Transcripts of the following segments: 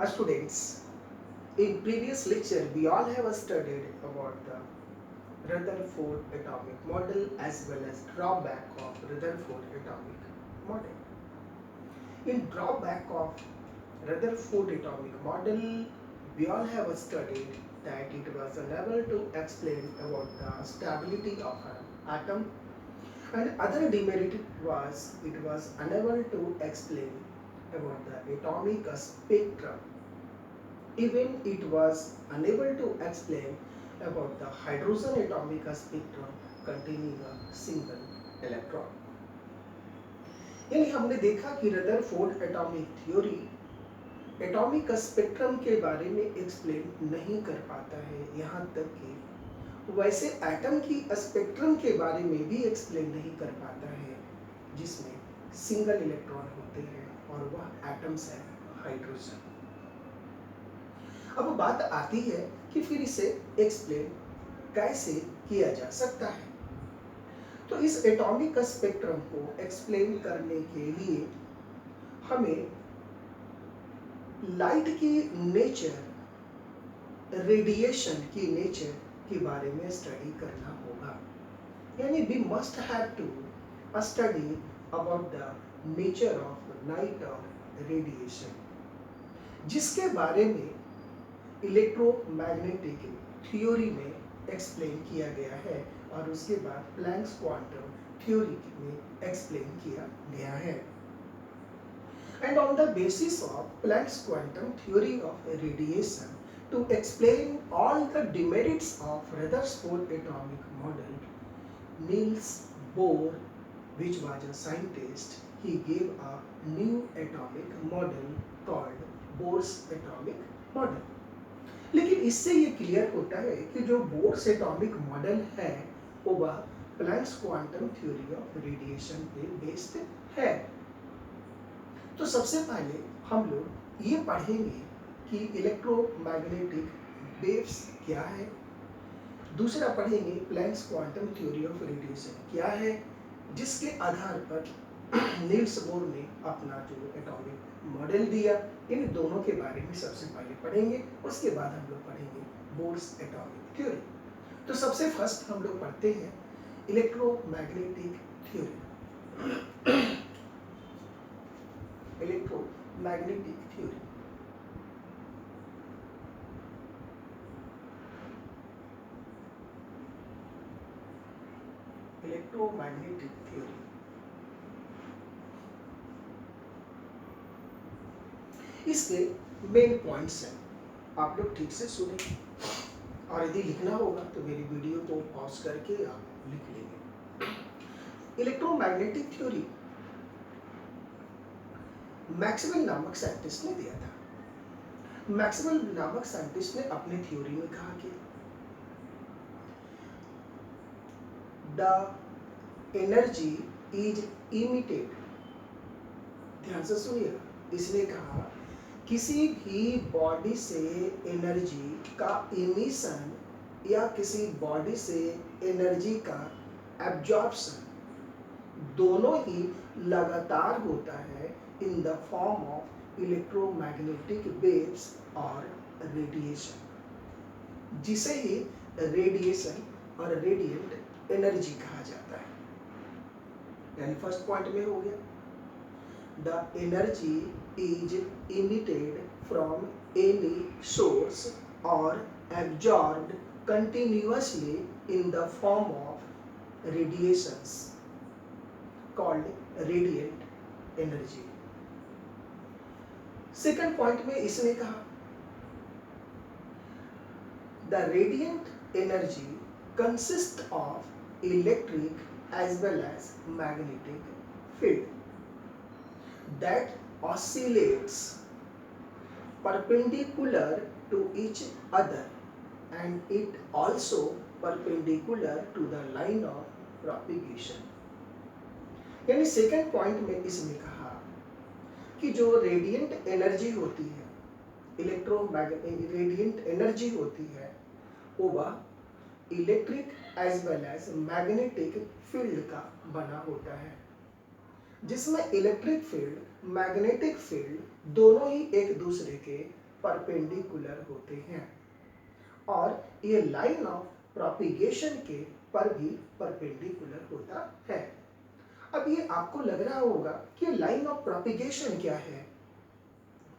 Students, in previous lecture we all have studied about the Rutherford atomic model as well as drawback of Rutherford atomic model. In drawback of Rutherford atomic model, we all have studied that it was unable to explain about the stability of an atom, and other demerit was it was unable to explain about the atomic spectrum. Even it was unable to explain about the hydrogen atomic spectrum containing a single electron. यानी हमने देखा कि Rutherford atomic theory atomic spectrum के बारे में explain नहीं कर पाता है, यहाँ तक कि वैसे एटम की स्पेक्ट्रम के बारे में भी एक्सप्लेन नहीं कर पाता है जिसमें सिंगल इलेक्ट्रॉन होते हैं और वह एटम्स है हाइड्रोजन। अब बात आती है कि फिर इसे एक्सप्लेन कैसे किया जा सकता है। तो इस एटॉमिक स्पेक्ट्रम को एक्सप्लेन करने के लिए हमें लाइट की नेचर, रेडिएशन की नेचर के बारे में स्टडी करना होगा। यानी we must have to study about the nature of light और रेडिएशन, जिसके बारे में इलेक्ट्रोमैग्नेटिक थ्योरी में एक्सप्लेन किया गया है और उसके बाद प्लैंक्स क्वांटम थ्योरी में एक्सप्लेन किया गया है। And on the basis of Planck's quantum theory of radiation to explain all the demerits of Rutherford atomic model, Niels Bohr, which was a scientist, he gave a new atomic model called Bohr's atomic model. लेकिन इससे ये clear होता है कि जो Bohr's atomic model है वो वह Planck's quantum theory of radiation पे बेस्ड है। तो सबसे पहले हम लोग ये पढ़ेंगे कि इलेक्ट्रोमैग्नेटिक वेव्स क्या है, दूसरा पढ़ेंगे Planck's quantum theory of radiation क्या है, जिसके आधार पर नील्स बोर ने अपना जो एटॉमिक मॉडल दिया। इन दोनों के बारे में सबसे पहले पढ़ेंगे, उसके बाद हम लोग पढ़ेंगे बोर्स एटॉमिक थ्योरी। तो सबसे फर्स्ट हम लोग पढ़ते हैं electromagnetic theory. Electromagnetic theory electromagnetic theory इसके मेन पॉइंट्स हैं, आप लोग ठीक से सुने और यदि लिखना होगा तो मेरी वीडियो को पॉज करके आप लिख लेंगे। इलेक्ट्रोमैग्नेटिक थ्योरी मैक्सवेल नामक साइंटिस्ट ने दिया था। मैक्सवेल नामक साइंटिस्ट ने अपने थ्योरी में कहा कि द एनर्जी इज इमिटेड। ध्यान से सुनिएगा, इसने कहा किसी भी बॉडी से एनर्जी का इमिशन या किसी बॉडी से एनर्जी का एब्जॉर्प्शन दोनों ही लगातार होता है in the form of electromagnetic waves और रेडिएशन, जिसे ही रेडिएशन और रेडिएंट एनर्जी कहा जाता है। यानी फर्स्ट पॉइंट में हो गया the energy is emitted from any source or absorbed continuously in the form of radiations called radiant energy. Second point में इसने कहा the radiant energy consists of electric as well as magnetic field that oscillates perpendicular to each other and it also perpendicular to the line of propagation. यानी second point में इसने कहा कि जो radiant energy होती है, इलेक्ट्रोमैग्नेटिक रेडिएंट एनर्जी होती है, वो वह electric as well as magnetic field का बना होता है, जिसमें इलेक्ट्रिक फील्ड मैग्नेटिक फील्ड दोनों ही एक दूसरे के परपेंडिकुलर होते हैं और ये लाइन ऑफ प्रोपिगेशन के पर भी परपेंडिकुलर होता है। अब ये आपको लग रहा होगा कि लाइन ऑफ प्रोपिगेशन क्या है,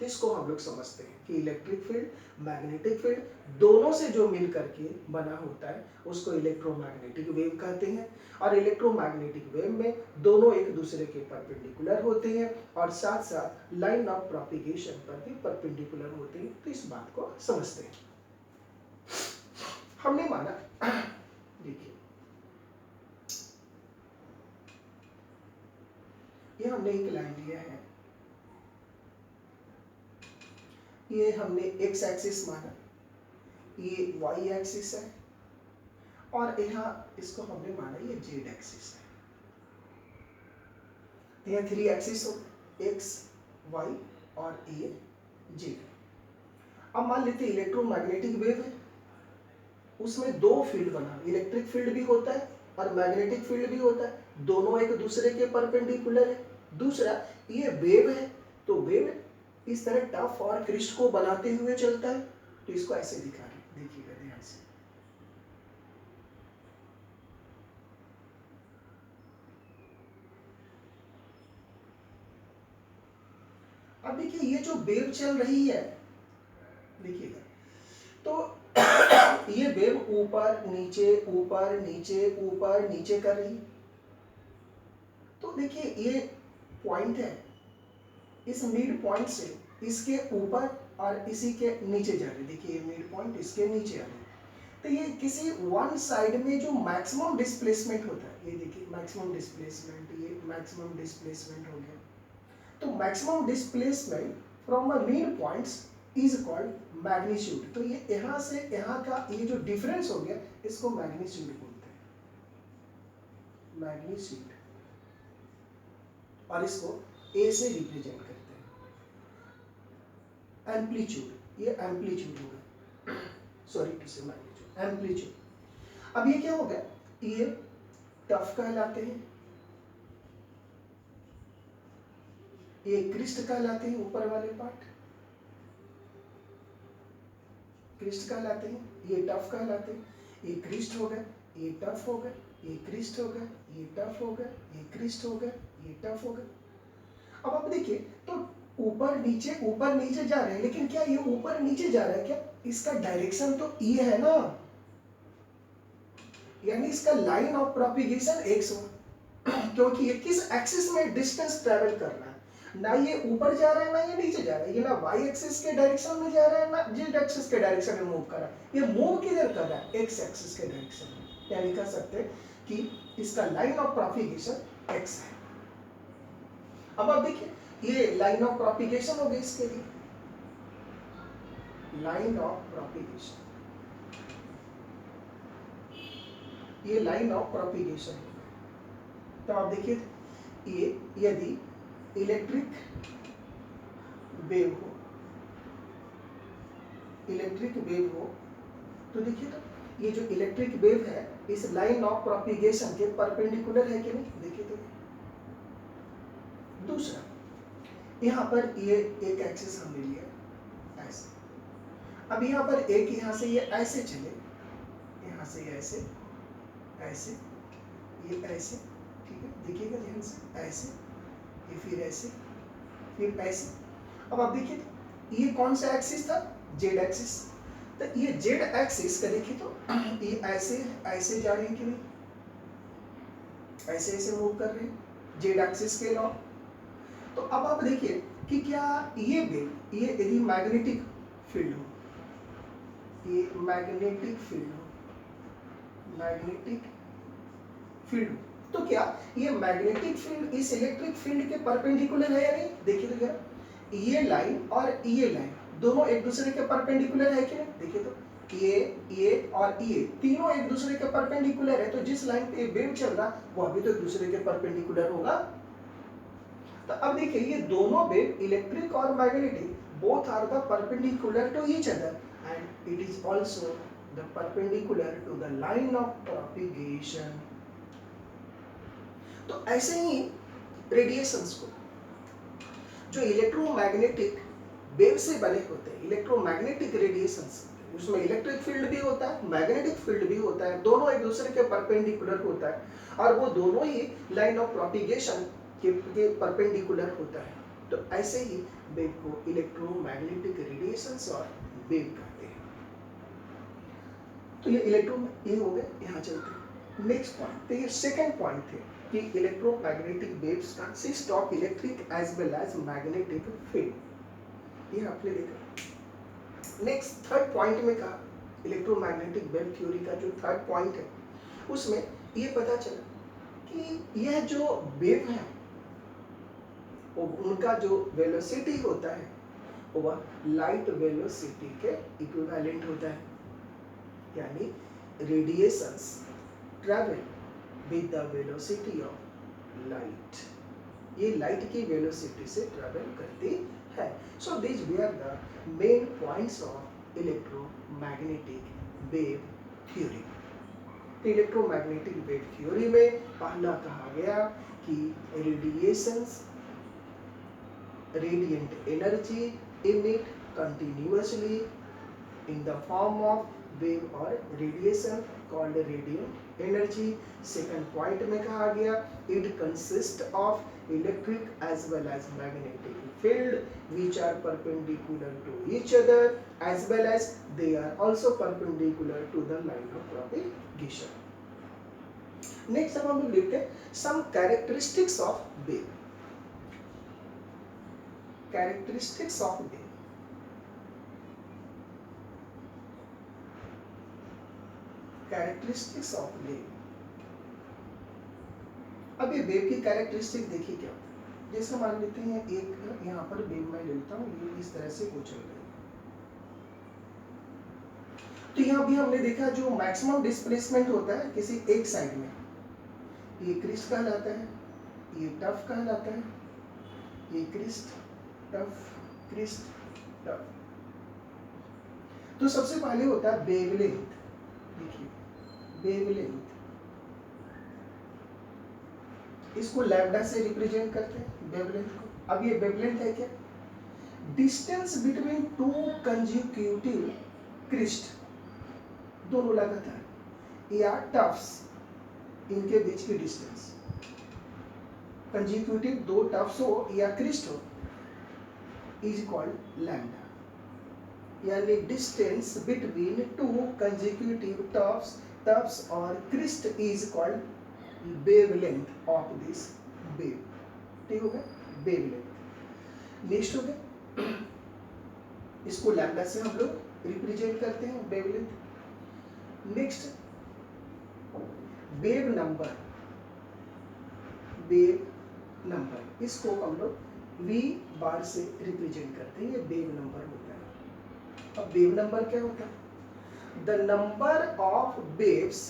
तो इसको हम लोग समझते हैं कि इलेक्ट्रिक फील्ड मैग्नेटिक फील्ड दोनों से जो मिल करके बना होता है उसको इलेक्ट्रोमैग्नेटिक वेव कहते हैं। और इलेक्ट्रोमैग्नेटिक वेव में दोनों एक दूसरे के परपेंडिकुलर होते हैं और साथ साथ लाइन ऑफ प्रोपिगेशन पर भी परपेंडिकुलर होते हैं। तो इस बात को समझते हैं। हमने माना, देखिए ये हमने एक लाइन लिया है, ये हमने एक्स एक्सिस माना, ये वाई एक्सिस है और यहाँ इसको हमने माना ये जेड एक्सिस है। यहाँ 3 एक्सिस हो, एक्स वाई और ये जेड। अब मान लेते हैं इलेक्ट्रोमैग्नेटिक वेव है, उसमें दो फील्ड बना, इलेक्ट्रिक फील्ड भी होता है और मैग्नेटिक फील्ड भी होता है, दोनों एक दूसरे के परपेंडिकुलर है। दूसरा ये वेव है, तो वेव इस तरह टफ और क्रिस्ट को बनाते हुए चलता है, तो इसको ऐसे दिखा रहे, देखिएगा ध्यान से। अब देखिए ये जो वेव चल रही है, देखिएगा, तो ये वेव ऊपर नीचे ऊपर नीचे ऊपर नीचे कर रही है। तो देखिए ये पॉइंट है, इस मिड पॉइंट से इसके ऊपर और इसी के नीचे जा रही है। देखिए ये मिड पॉइंट इसके नीचे आ रही है, तो ये किसी वन साइड में जो मैक्सिमम डिस्प्लेसमेंट होता है, ये देखिए मैक्सिमम डिस्प्लेसमेंट, ये मैक्सिमम डिस्प्लेसमेंट हो गया। तो maximum displacement from a mid points is called magnitude. तो ये यहाँ से यहाँ का ये जो डिफरेंस हो गया, इसको मैग्नीट्यूड बोलते हैं, मैग्नीट्यूड। और इसको ए से रिप्रेजेंट करते हैं। एम्पलीट्यूड, ये एम्पलीट्यूड होगा, सॉरी टू से मैग्नीट्यूड, एम्पलीट्यूड। अब ये क्या हो गया, ये टफ कहलाते हैं, ये क्रिस्ट कहलाते हैं, ऊपर वाले पार्ट क्रिस्ट कहलाते हैं, ये टफ कहलाते हैं। ये क्रिस्ट हो गया, ये टफ हो गया, ये क्रिस्ट हो गया, ये टफ हो गया, ये क्रिस्ट हो गया, ये टफ हो गया। अब आप देखिए तो ऊपर नीचे जा रहे हैं, लेकिन क्या ये ऊपर नीचे जा रहा है क्या, इसका डायरेक्शन तो ये है ना, यानी इसका लाइन ऑफ प्रोपिगेशन एक्स हो, क्योंकि ये किस एक्सिस में डिस्टेंस ट्रेवल कर रहा है, ना ये ऊपर जा रहा है ना ये नीचे जा रहा है, ये ना वाई एक्सिस के डायरेक्शन में जा रहा है ना जेड एक्सिस के डायरेक्शन में मूव कर रहा है, ये मूव किधर कर रहा है, एक्स एक्सिस के डायरेक्शन में। यानी कह सकते हैं कि इसका लाइन ऑफ प्रोपिगेशन एक्स है। अब आप देखिए ये लाइन ऑफ प्रोपिगेशन हो गई, इसके लिए लाइन ऑफ प्रोपिगेशन, ये लाइन ऑफ प्रोपिगेशन है। तो आप देखिए ये यदि इलेक्ट्रिक वेव हो, इलेक्ट्रिक वेव हो, तो देखिए तो ये जो इलेक्ट्रिक वेव है इस लाइन ऑफ प्रोपिगेशन के परपेंडिकुलर है कि नहीं, देखिए तो। दूसरा यहाँ पर ये एक एक्सिस हमने लिया ऐसे, अब यहाँ पर एक यहाँ से ये ऐसे चले, यहाँ से ये ऐसे ऐसे, ये ऐसे, ठीक है, देखिएगा ध्यान से, ऐसे, ये फिर ऐसे, फिर ऐसे। अब आप देखिए ये कौन सा एक्सिस था, जेड एक्सिस। तो ये जेड एक्सिस का देखिए तो ये ऐसे ऐसे जा रही है कि नहीं, ऐसे ऐसे मूव कर रहे हैं जेड एक्सिस के लॉ। तो अब आप देखिए कि क्या ये वेव, ये यदि मैग्नेटिक फील्ड हो, ये मैग्नेटिक फील्ड हो, मैग्नेटिक फील्ड, तो क्या ये मैग्नेटिक फील्ड इस इलेक्ट्रिक फील्ड के परपेंडिकुलर है या नहीं, देखिए तो क्या ये लाइन और ये लाइन दोनों एक दूसरे के परपेंडिकुलर है कि नहीं, देखिए तो ये और ये तीनों एक दूसरे के परपेंडिकुलर है, तो जिस लाइन पे वेव चल रहा वो अभी तो एक दूसरे के परपेंडिकुलर होगा। तो अब देखिए ये दोनों वेव इलेक्ट्रिक और magnetic both are the perpendicular to each other and it is also the perpendicular to the line of propagation. तो ऐसे ही रेडिएशंस को, जो इलेक्ट्रोमैग्नेटिक वेव से बने होते हैं, इलेक्ट्रोमैग्नेटिक रेडिएशन से। उसमें इलेक्ट्रिक फील्ड भी होता है, मैग्नेटिक फील्ड भी होता है, दोनों एक दूसरे के परपेंडिकुलर होता है, और वो दोनों ही लाइन ऑफ प्रोपिगेशन के परपेंडिकुलर होता है। तो ऐसे ही वेव को इलेक्ट्रोमैग्नेटिक रेडिएशंस और वेव कहते हैं। तो ये हो गए। यहाँ चलते हैं नेक्स्ट पॉइंट। तो ये सेकंड पॉइंट थे कि electromagnetic waves consist of electric as well as magnetic field. ये आपने देखा। नेक्स्ट थर्ड पॉइंट में कहा, इलेक्ट्रोमैग्नेटिक वेव थ्योरी का जो थर्ड पॉइंट है उसमें ये पता चला कि यह जो वेव है उनका जो वेलोसिटी होता है वह लाइट वेलोसिटी के इक्विवेलेंट होता है, यानी radiations travel with the velocity of light. ये लाइट की वेलोसिटी से ट्रैवल करती है। So this were the main points of electromagnetic wave theory. Electromagnetic wave theory में पहला कहा गया कि radiations, radiant energy emit continuously in the form of wave or radiation called radiant energy. Second point में कहा गया, it consists of electric as well as magnetic field which are perpendicular to each other as well as they are also perpendicular to the line of propagation. Next अब हम लोग देखते हैं some characteristics of wave. Characteristics of wave. Characteristics of wave. अब ये wave की characteristic देखिए क्या होता है। जैसे मान लेते हैं एक यहाँ पर वेव मैं लेता हूँ, ये इस तरह से उछल रही है। तो यहाँ भी हमने देखा जो मैक्सिमम डिस्प्लेसमेंट होता है किसी एक साइड में, ये क्रिस्ट कहलाता है, ये टफ कहलाता है, ये क्रिस्ट टफ क्रिस्ट टफ। तो सबसे पहले होता है वेवलेंथ। देखिए वेवलेंथ, इसको लैम्डा से रिप्रेजेंट करते हैं वेवलेंथ को। अब ये वेवलेंथ है क्या? Distance between two consecutive crest, दोनों लगातार, या टफ्स, इनके बीच की डिस्टेंस। कंसेक्यूटिव दो टफ्स हो या क्रिस्ट हो is called lambda, यानी distance between two consecutive troughs और crest is called wavelength of this wave. ठीक हो गया वेवलेंथ। नेक्स्ट हो गया, इसको लैम्डा से हम लोग रिप्रेजेंट करते हैं wavelength. Next wave number, wave number इसको हम लोग V बार से रिप्रेजेंट करते हैं, ये वेव नंबर होता है। अब वेव नंबर क्या होता है? The number of waves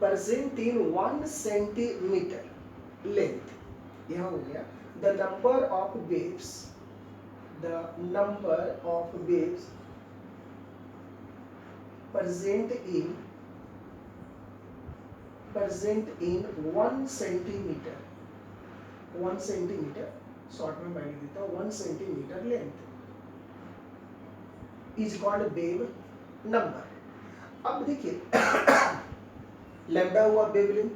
present in 1 centimetre length. यहां हो गया the number of waves, the number of waves present in 1 centimetre, 1 centimetre short में मैं लिख देता हूँ 1 centimetre length is called wave number. अब देखिए लैम्डा हुआ वेवलेंथ,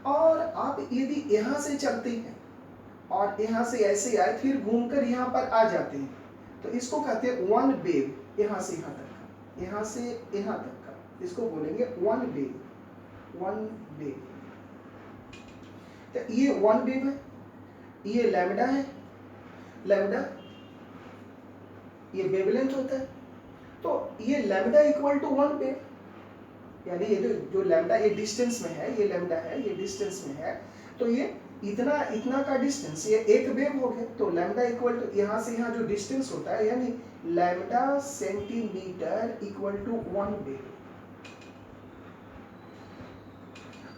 और आप यदि यहाँ से चलते हैं और यहाँ से ऐसे आए फिर घूमकर यहाँ पर आ जाते हैं तो इसको कहते हैं वन वेव। यहाँ से यहाँ तक का, यहाँ से यहाँ तक का, इसको बोलेंगे वन वेव, वन वेव। तो ये वन वेव है, ये लैम्डा है, लैम्डा ये वेवलेंथ होता है। तो ये lambda equal to one wave, यानी ये जो लैम्डा ये डिस्टेंस में है, ये लैम्डा है, ये डिस्टेंस में है, तो ये इतना इतना का डिस्टेंस, ये एक वेव हो गया। तो लैम्डा इक्वल टू यहाँ से यहाँ जो डिस्टेंस होता है, यानी lambda centimetre equal to one wave.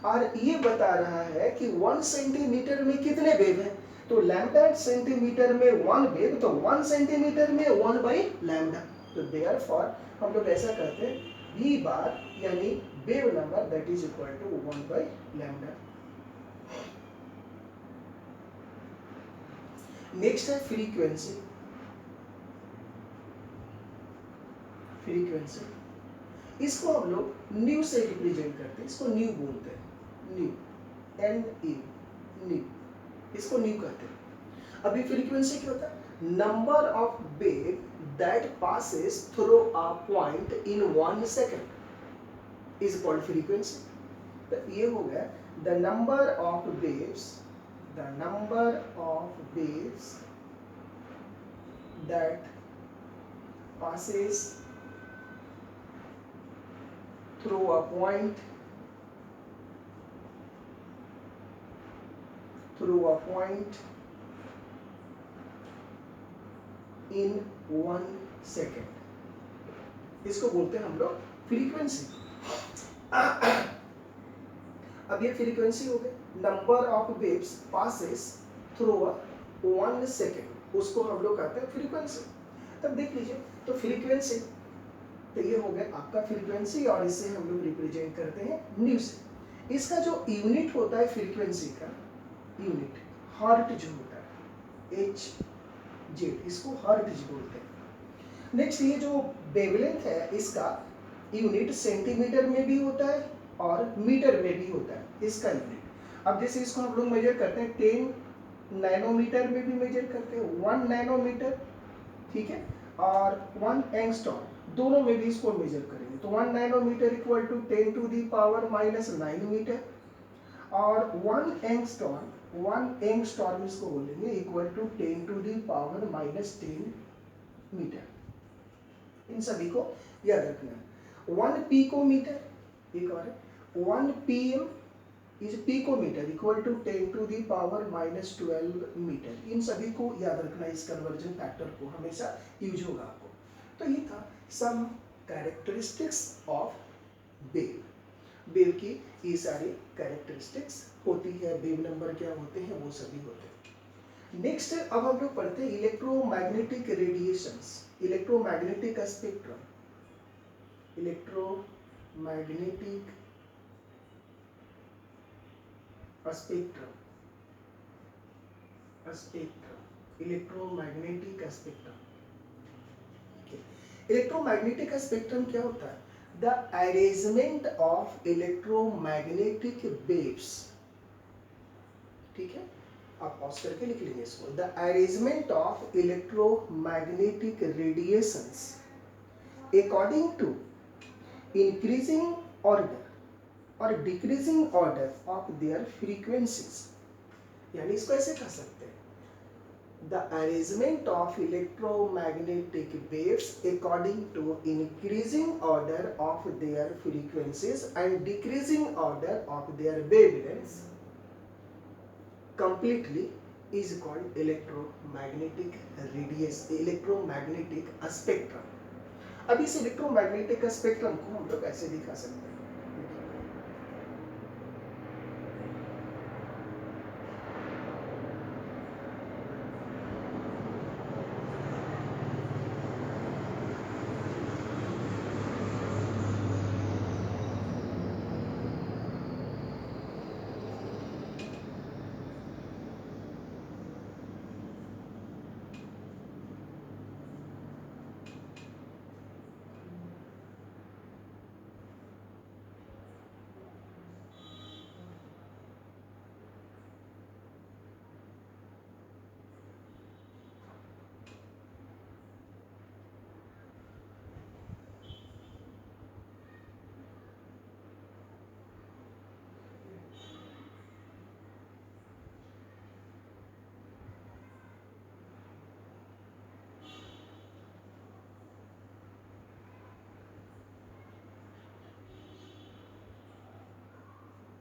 और ये बता रहा है कि 1 सेंटीमीटर में कितने वेव है। तो लैम्डा सेंटीमीटर में वन वेव, तो 1 सेंटीमीटर में 1 बाई लैम्डा। तो देयरफॉर हम लोग ऐसा कहते हैं V बार यानी wave number that is equal to 1 by lambda. Next है फ्रीक्वेंसी। फ्रीक्वेंसी, इसको हम लोग न्यू से रिप्रेजेंट करते हैं, इसको न्यू बोलते हैं, न्यू, एन ई, न्यू, इसको न्यू कहते हैं। अभी फ्रीक्वेंसी क्या होता है? Number of wave that passes through a point in 1 second is called frequency. तो ये हो गया the number of waves, the number of waves that passes through a point, in 1 second, इसको बोलते हैं हम लोग फ्रीक्वेंसी। अब ये फ्रीक्वेंसी हो गई, number of waves passes through 1 second, उसको हम लोग कहते हैं फ्रीक्वेंसी। तब देख लीजिए, तो फ्रीक्वेंसी, तो ये हो गया आपका फ्रीक्वेंसी, और इसे हम लोग रिप्रेजेंट करते हैं न्यू से। इसका जो यूनिट होता है फ्रीक्वेंसी का, यूनिट हर्ट जो होता है, एच जेड, इसको हर्ट्ज बोलते हैं। नेक्स्ट ये जो वेवलेंथ है, इसका यूनिट सेंटीमीटर में भी होता है और मीटर में भी होता है, इसका यूनिट। अब जैसे इसको हम लोग मेजर करते हैं 10 नैनोमीटर में भी मेजर करते हैं, 1 नैनोमीटर, ठीक है, और 1 एंगस्ट्रॉम, दोनों में भी इसको मेजर करेंगे। तो 1 nanometre equal to 10 to the power -9 metre, और 1 एंगस्ट्रॉम इसको बोलेंगे equal to 10 to the power -10 metre. इन सभी को याद रखना है। 1 पिकोमीटर, एक और है 1 pm is picometre equal to 10 to the power -12 metre. इन सभी को याद रखना, इस कन्वर्जन फैक्टर को हमेशा यूज होगा आपको। तो ये था some characteristics of wave. Wave की ये सारी कैरेक्टरिस्टिक्स होती है, वेव नंबर क्या होते हैं वो सभी होते हैं। नेक्स्ट अब हम लोग पढ़ते हैं electromagnetic radiations, electromagnetic spectrum, electromagnetic spectrum, electromagnetic spectrum. Electromagnetic spectrum क्या होता है? The arrangement of electromagnetic waves, ठीक है, आप पॉज करके लिख लेंगे इसको। The arrangement of electromagnetic radiations according to increasing order और decreasing order of their frequencies, यानी इसको ऐसे कह सकते हैं, the arrangement of electromagnetic waves according to increasing order of their frequencies and decreasing order of their wavelengths completely is called electromagnetic radiation, electromagnetic spectrum। अब इस electromagnetic spectrum को हम लोग ऐसे दिखा सकते हैं,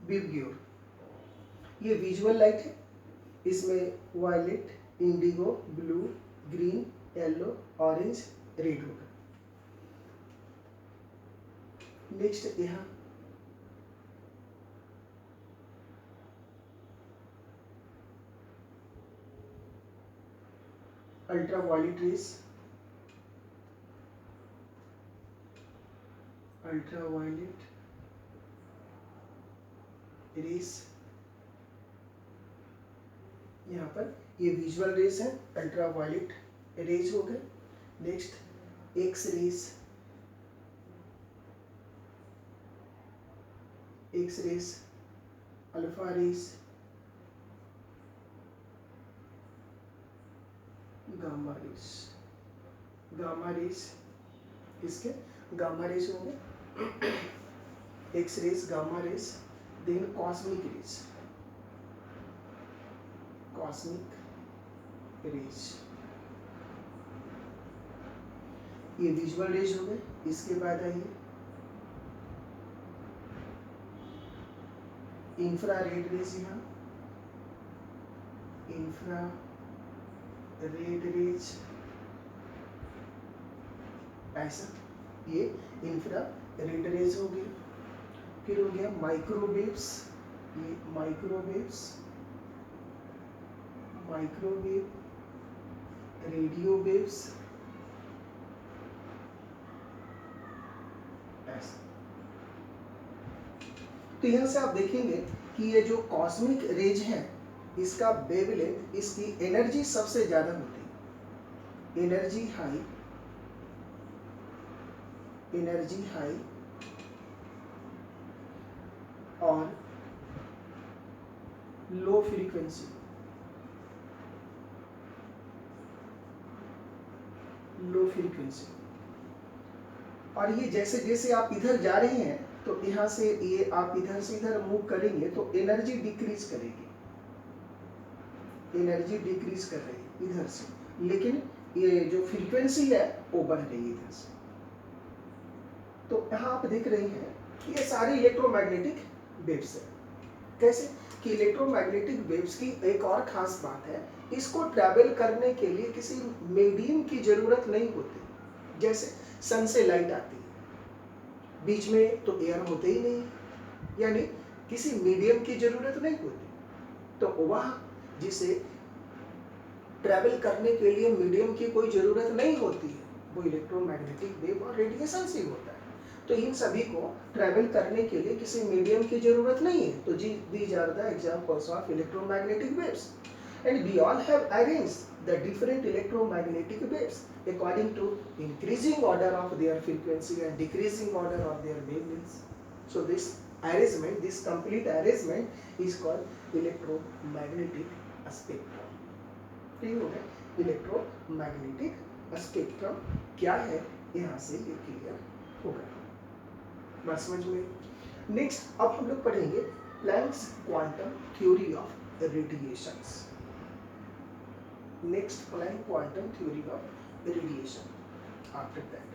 विबग्योर, ये विजुअल लाइट है, इसमें violet, indigo, blue, green, yellow, orange, red होगा। नेक्स्ट यहाँ ultra violet rays, ultra violet rays, यहाँ पर ये विजुअल रेस है, अल्ट्रा वायलेट रेज हो गए। Next X rays, X rays, alpha rays, gamma rays. Gamma rays किसके? गामा रेस होंगे, X rays, gamma rays, then cosmic rays, cosmic rays, ये visual rays हो गए। इसके बाद आइए इंफ्रारेड रेज, यहाँ इंफ्रा रेड रेज, ऐसा ये इंफ्रा रेड रेज हो गया। फिर हो गया माइक्रोवेव्स, ये माइक्रोवेव्स, माइक्रोवेव, रेडियो वेव्स, ऐसा। तो यहां से आप देखेंगे कि ये जो कॉस्मिक रेज है, इसका वेवलेंथ, इसकी एनर्जी सबसे ज्यादा होती है, एनर्जी हाई, एनर्जी हाई, और लो फ्रीक्वेंसी, लो फ्रीक्वेंसी। और ये जैसे जैसे आप इधर जा रहे हैं तो यहाँ से ये आप इधर से इधर मूव करेंगे तो एनर्जी डिक्रीज करेगी, एनर्जी डिक्रीज कर रही है इधर से, लेकिन ये जो फ्रीक्वेंसी है वो बढ़ रही है इधर से। तो यहाँ आप देख रहे हैं कि ये सारी इलेक्ट्रोमैग्नेटिक वेव्स है। कैसे कि इलेक्ट्रोमैग्नेटिक वेव्स की एक और खास बात है, इसको ट्रैवल करने के लिए किसी मीडियम की जरूरत नहीं होती। जैसे सन से लाइट आती है, बीच में तो एयर होते ही नहीं, यानी किसी मीडियम की जरूरत नहीं होती। तो वह जिसे ट्रैवल करने के लिए मीडियम की कोई जरूरत नहीं होती है, वो इलेक्ट्रोमैग्नेटिक वेव और रेडिएशन से होता है। तो इन सभी को ट्रैवल करने के लिए किसी मीडियम की जरूरत नहीं है। तो these are the examples of electromagnetic waves, and we all have arranged the different electromagnetic waves according to increasing order of their frequency and decreasing order of their wavelengths. So this arrangement, this complete arrangement is called electromagnetic spectrum. ठीक हो गया, electromagnetic spectrum क्या है, यहाँ से ये clear हो गया, बात समझ में। नेक्स्ट अब हम लोग पढ़ेंगे Planck's quantum theory of radiations. Next Planck quantum theory of radiation. After that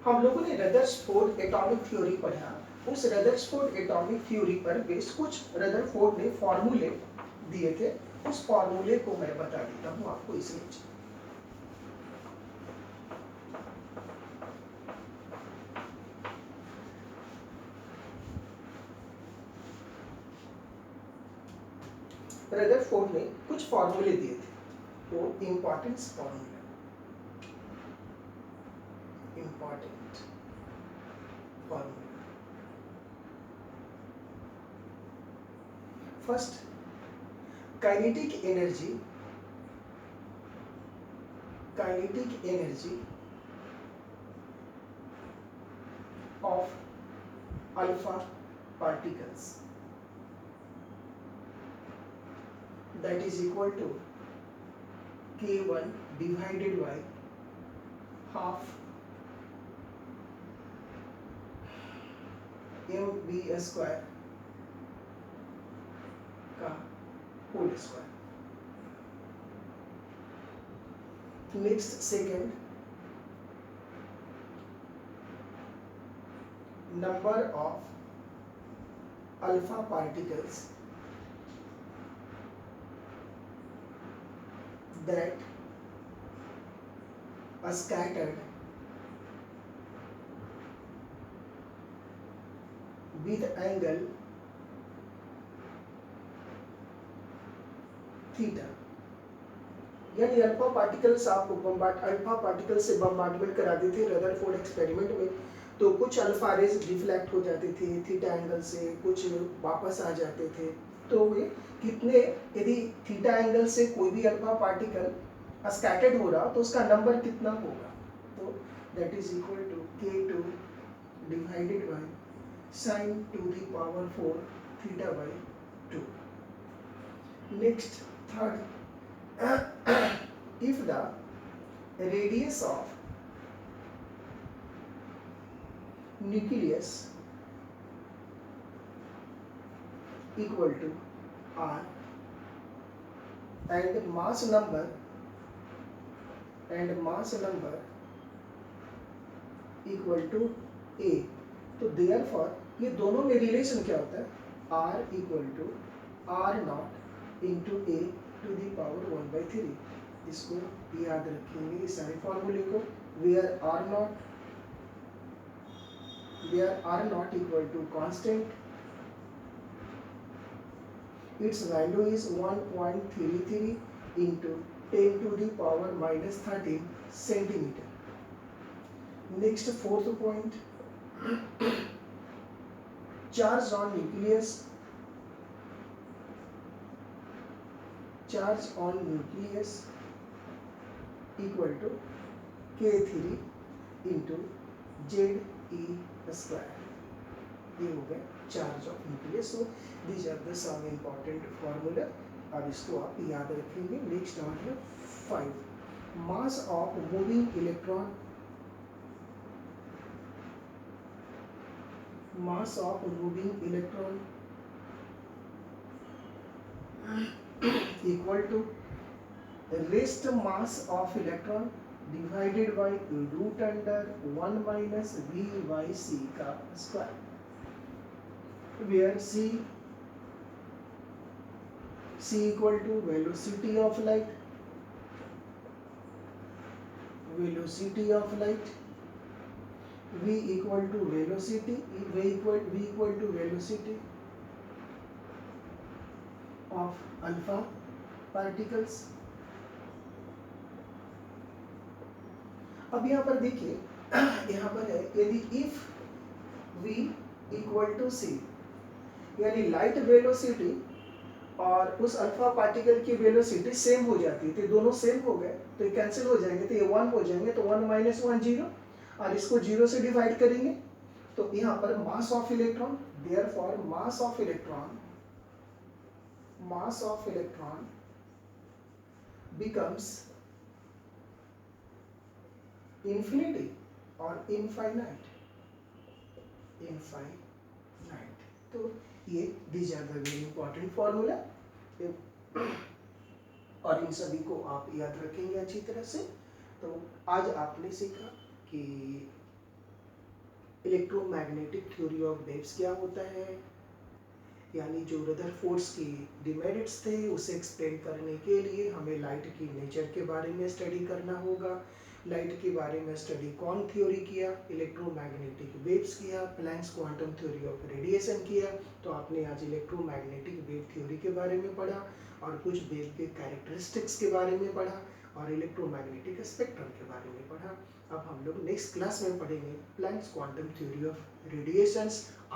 हम लोगों ने रदरफोर्ड एटॉमिक थ्योरी पढ़ा। उस रदरफोर्ड एटॉमिक थ्योरी पर बेस कुछ रदरफोर्ड ने फॉर्मूले दिए थे, उस फॉर्मूले को मैं बता देता हूं आपको इस नीचे। रदरफोर्ड ने कुछ फॉर्मूले दिए थे, वो importance formula, important formula. First, kinetic energy of alpha particles that is equal to K1 divided by half mv square का whole square. Next, second, number of alpha particles that are scattered with angle theta. यानी alpha particles आपको alpha particle से bombardment कराते थे Rutherford experiment में, तो कुछ alpha raise reflect हो जाते थे थीटा एंगल से, कुछ वापस आ जाते थे। तो वे कितने, यदि थीटा एंगल से कोई भी अल्फा पार्टिकल स्कैटर्ड हो रहा तो उसका नंबर कितना होगा, तो that is equal to k2 divided by sin to the power 4 theta by 2. Next, third, if the radius of nucleus equal to r and mass number equal to a, तो therefore ये दोनों में relation क्या होता है, r equal to r not into a to the power 1/3. इसको याद रखेंगे इस सारे फॉर्मूले को, where r not equal to constant, its value is 1.33 into 10 to the power minus 13 centimeter. Next, fourth point, charge on nucleus equal to K3 into ZE square. ये हो गया charge of nucleus. So these are the some important formula, अब इसको आप याद रखेंगे. Next आ गया 5, mass of moving electron equal to rest mass of electron divided by root under 1 minus v by c का square, where c equal to velocity of light, v equal to velocity of alpha particles. अब यहाँ पर देखिए, यहाँ पर है यदि if v equal to c, यानी लाइट वेलोसिटी और उस अल्फा पार्टिकल की वेलोसिटी सेम हो जाती है, तो दोनों सेम हो गए तो ये कैंसिल हो जाएंगे, तो ये 1 हो जाएंगे, तो 1 माइनस 1 0, और इसको 0 से डिवाइड करेंगे तो यहाँ पर मास of electron, therefore mass of electron becomes infinity और infinite. तो ये these are the very important formula और इन सभी को आप याद रखेंगे अच्छी तरह से. तो आज आपने सीखा कि इलेक्ट्रोमैग्नेटिक थ्योरी ऑफ वेव्स क्या होता है, यानी जो रदरफोर्ड्स की डिमेरिट्स थे उसे एक्सप्लेन करने के लिए हमें लाइट की नेचर के बारे में स्टडी करना होगा. लाइट के बारे में स्टडी कौन थ्योरी किया, इलेक्ट्रोमैग्नेटिक वेव्स किया, Planck's quantum theory of radiation किया. तो आपने आज इलेक्ट्रोमैग्नेटिक वेव थ्योरी के बारे में पढ़ा और कुछ वेव के कैरेक्टरिस्टिक्स के बारे में पढ़ा और इलेक्ट्रोमैग्नेटिक स्पेक्ट्रम के बारे में पढ़ा. अब हम लोग नेक्स्ट क्लास में पढ़ेंगे Planck's quantum theory of radiations.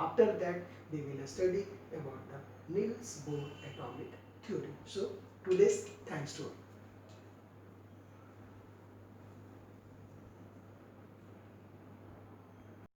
After that we will study about the Niels Bohr atomic theory. So today's thanks to all.